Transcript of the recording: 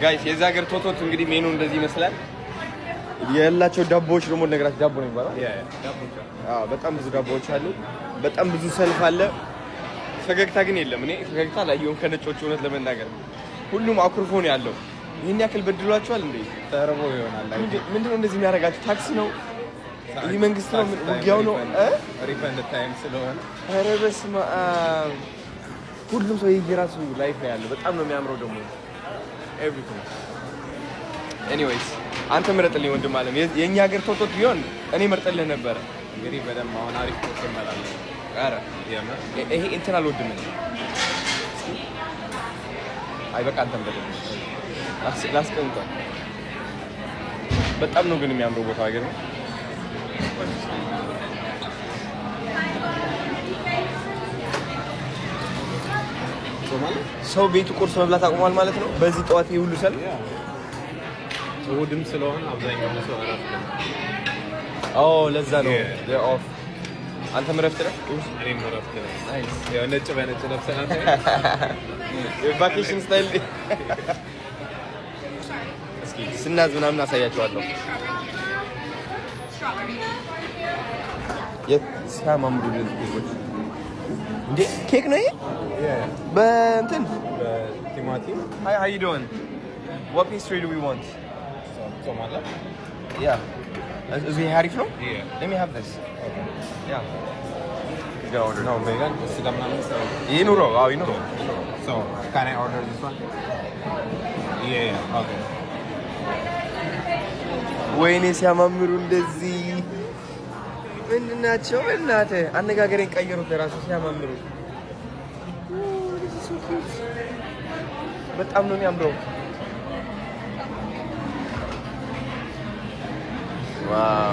ጋይስ የዛ ሀገር ቶቶት እንግዲህ ሜኑ እንደዚህ ይመስላል። ያላቸው ዳቦዎች ደግሞ ነገራችሁ ዳቦ ነው የሚባለው። አዎ በጣም ብዙ ዳቦዎች አሉ። በጣም ብዙ ሰልፍ አለ። ፈገግታ ግን የለም። እኔ ፈገግታ ላየሁም ከነጮቹ እውነት ለመናገር ሁሉም አኩርፎ ነው ያለው። ይሄን ያክል በድሏቸዋል እንዴ? ተርቦ ይሆናል። ምንድነው እንደዚህ የሚያደርጋቸው? ታክስ ነው? ይህ መንግስት ነው? ውጊያው ነው? ሪፈንድ ታይም ስለሆነ ኧረ በስመ አብ። ሁሉም ሰው የየራሱ ላይፍ ነው ያለው። በጣም ነው የሚያምረው ደግሞ ኤቭሪቲንግ። ኤኒዌይስ አንተ ምረጥልኝ ወንድም አለም። የኛ ሀገር ቶቶት ቢሆን እኔ መርጠልህ ነበረ። እንግዲህ በደንብ አሁን አሪፍ ቶቶት ይመላል። ኧረ ይሄ እንትን አልወድም እኔ። አይ በቃ አንተም በደንብ ላስቀምጠው። በጣም ነው ግን የሚያምረው ቦታ ሀገር ነው። ሰው ቤቱ ቁርስ መብላት አቁሟል ማለት ነው። በዚህ ጠዋት ይሁሉ ሰልፍ እሑድም ስለሆነ አብዛኛው ሰው እረፍት ነው። ለዛ ነው ኦፍ። አንተም እረፍት ነህ? እኔም እረፍት ነኝ። ያው ነጭ በነጭ ለብሰናል። የቫኬሽን ስታይል እስኪ ስናዝ ምናምን አሳያቸዋለሁ። ሲያማምሩ ልጆች እንዴ! ኬክ ነው ይሄ? በእንትን በቲማቲም። Hi, how you doing? What pastry do we want? ሶማላ? Yeah. Is it harif no? Yeah. Let me have this. Okay. Yeah. You can order. No, vegan. Sida man. Inuro. Inuro. So, can I order this one? Yeah. Okay. ወይኔ ሲያማምሩ እንደዚህ ምንድን ናቸው? እናትህ አነጋገሬን ቀየሩት ለራሱ ሲያማምሩ። በጣም ነው የሚያምረው። ዋው